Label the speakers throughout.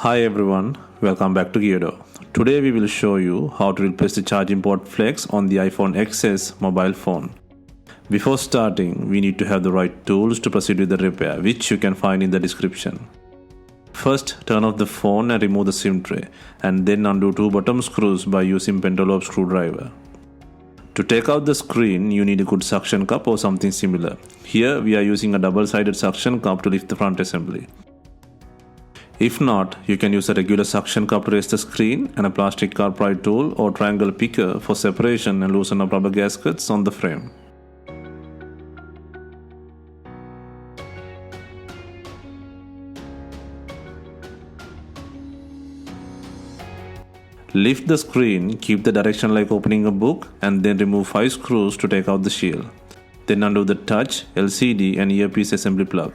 Speaker 1: Hi everyone, welcome back to Geardo. Today we will show you how to replace the charging port flex on the iPhone XS mobile phone. Before starting, we need to have the right tools to proceed with the repair, which you can find in the description. First, turn off the phone and remove the SIM tray, and then undo two bottom screws by using pentalobe screwdriver. To take out the screen, you need a good suction cup or something similar. Here we are using a double-sided suction cup to lift the front assembly. If not, you can use a regular suction cup to raise the screen and a plastic car pry tool or triangle picker for separation and loosen up rubber gaskets on the frame. Lift the screen, keep the direction like opening a book, and then remove 5 screws to take out the shield. Then undo the touch, LCD and earpiece assembly plug.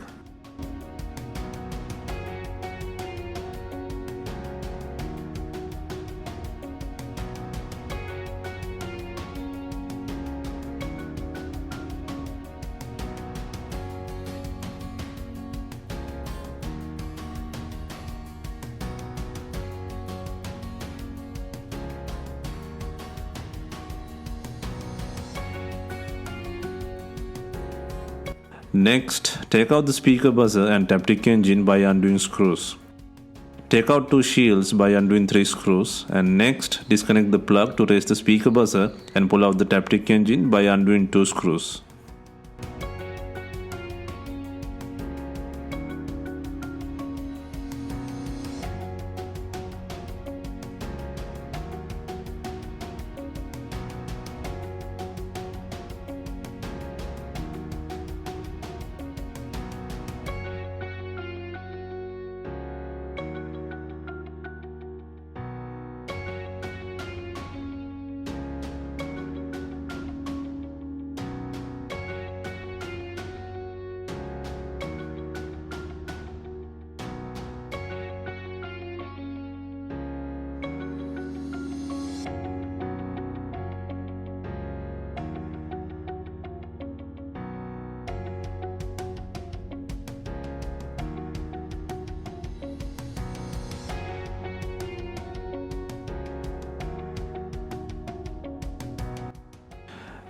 Speaker 1: Next, take out the speaker buzzer and Taptic engine by undoing screws. Take out 2 shields by undoing 3 screws, and next disconnect the plug to raise the speaker buzzer and pull out the Taptic engine by undoing 2 screws.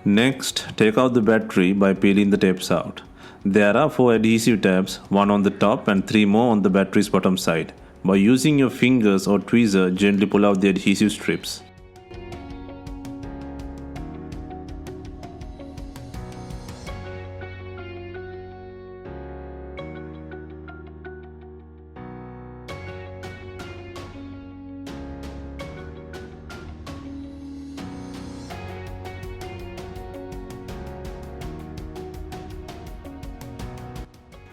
Speaker 1: Next, take out the battery by peeling the tapes out. There are 4 adhesive tabs, 1 on the top and 3 more on the battery's bottom side. By using your fingers or tweezer, gently pull out the adhesive strips.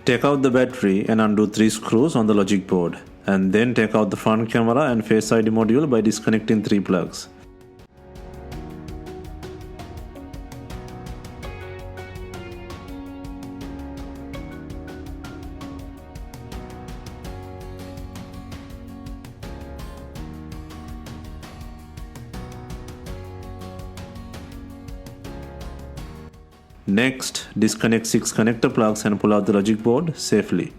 Speaker 1: Take out the battery and undo 3 screws on the logic board, and then take out the front camera and Face ID module by disconnecting 3 plugs. Next, disconnect 6 connector plugs and pull out the logic board safely.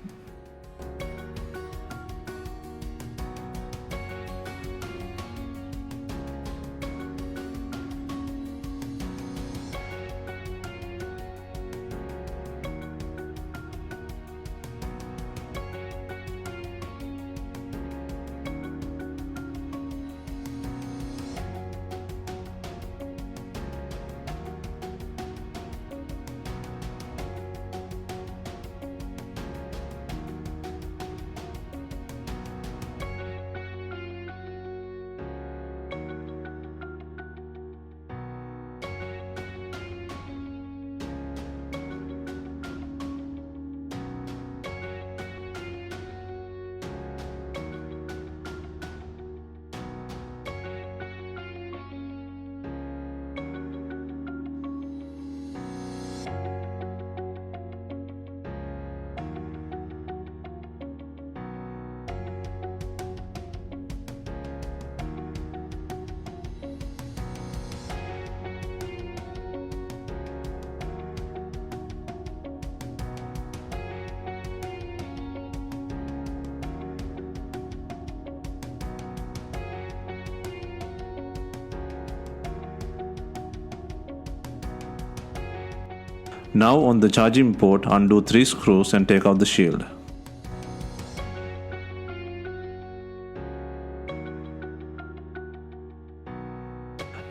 Speaker 1: Now on the charging port, undo 3 screws and take out the shield.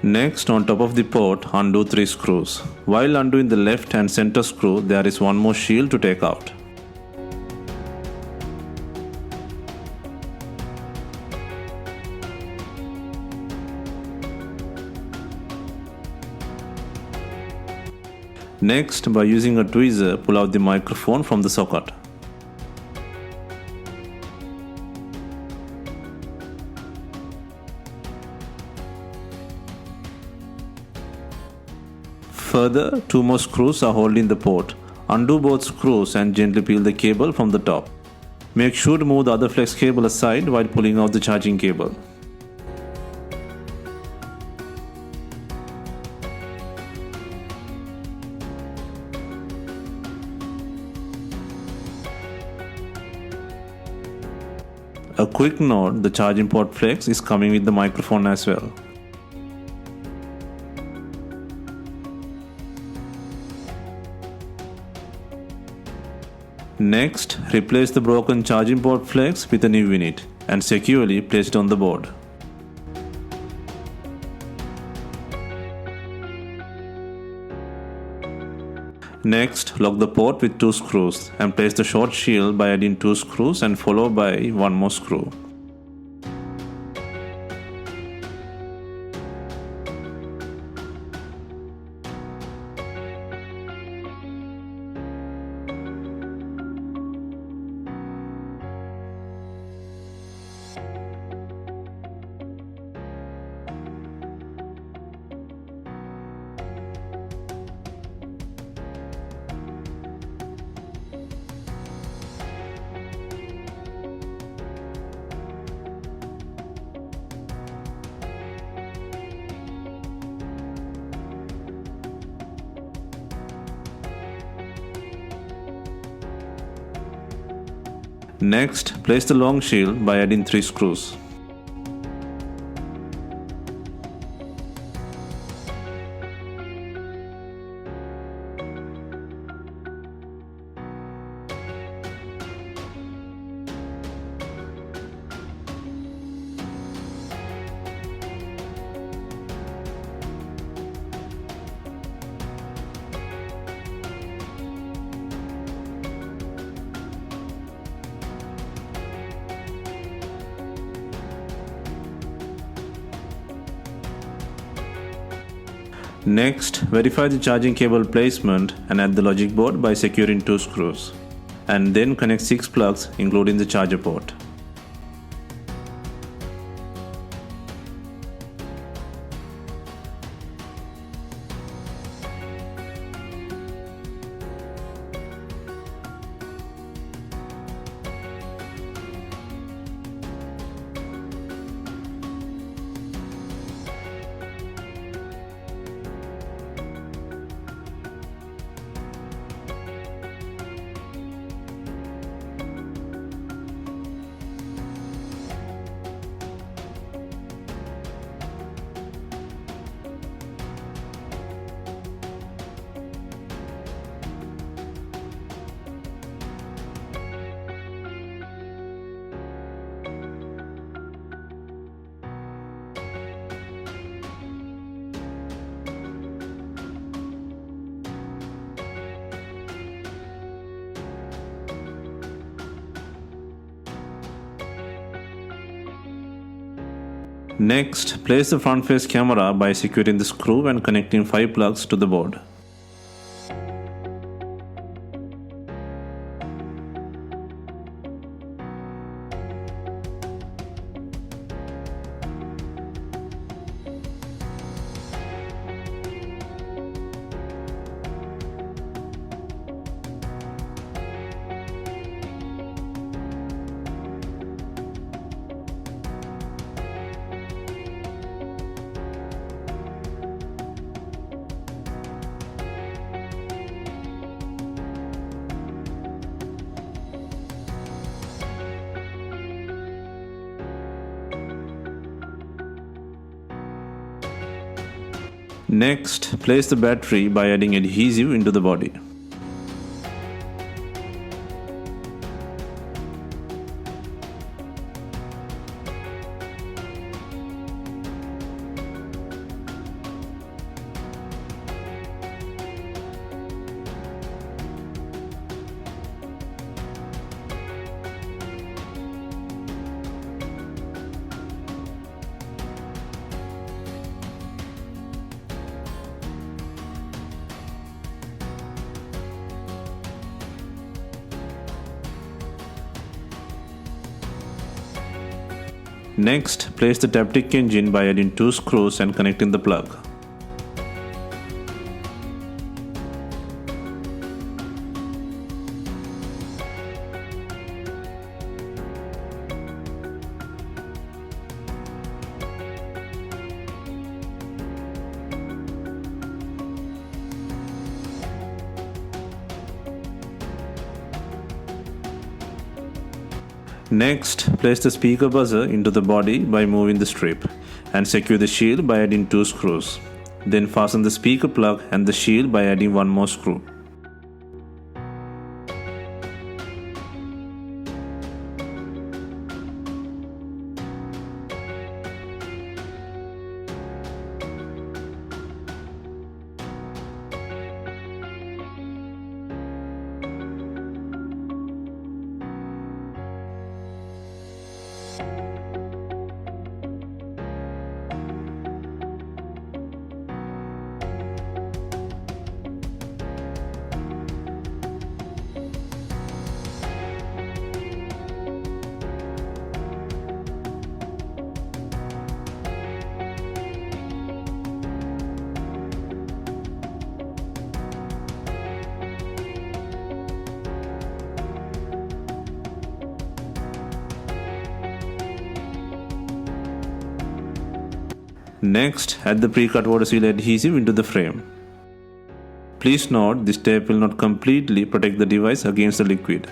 Speaker 1: Next, on top of the port, undo 3 screws. While undoing the left and center screw, there is one more shield to take out. Next, by using a tweezer, pull out the microphone from the socket. Further, 2 more screws are holding the port. Undo both screws and gently peel the cable from the top. Make sure to move the other flex cable aside while pulling out the charging cable. A quick note, the charging port flex is coming with the microphone as well. Next, replace the broken charging port flex with a new unit and securely place it on the board. Next, lock the port with 2 screws and place the short shield by adding 2 screws and followed by 1 more screw. Next, place the long shield by adding 3 screws. Next, verify the charging cable placement and add the logic board by securing 2 screws. And then connect 6 plugs including the charger port. Next, place the front face camera by securing the screw and connecting 5 plugs to the board. Next, place the battery by adding adhesive into the body. Next, place the Taptic engine by adding 2 screws and connecting the plug. Next, place the speaker buzzer into the body by moving the strip and secure the shield by adding 2 screws. Then fasten the speaker plug and the shield by adding 1 more screw. Next, add the pre-cut water seal adhesive into the frame. Please note, this tape will not completely protect the device against the liquid.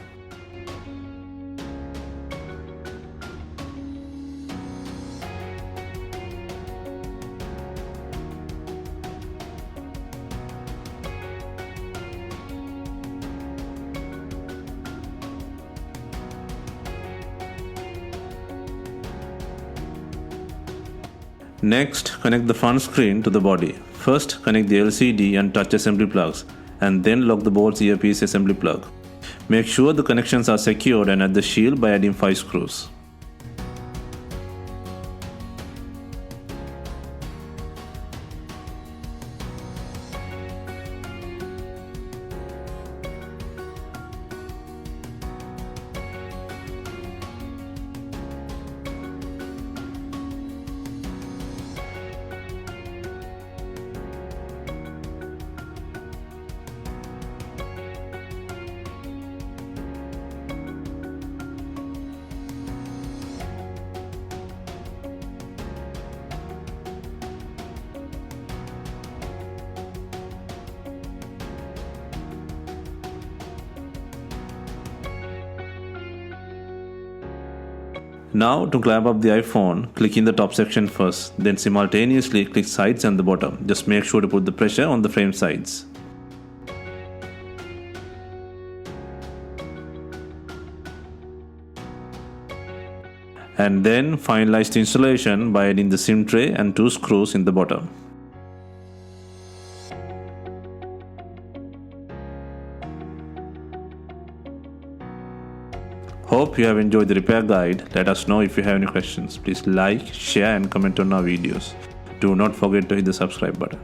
Speaker 1: Next, connect the front screen to the body. First, connect the LCD and touch assembly plugs, and then lock the board's earpiece assembly plug. Make sure the connections are secured and add the shield by adding 5 screws. Now, to clamp up the iPhone, click in the top section first, then simultaneously click sides and the bottom. Just make sure to put the pressure on the frame sides. And then finalize the installation by adding the SIM tray and 2 screws in the bottom. Hope you have enjoyed the repair guide. Let us know if you have any questions. Please like, share and comment on our videos. Do not forget to hit the subscribe button.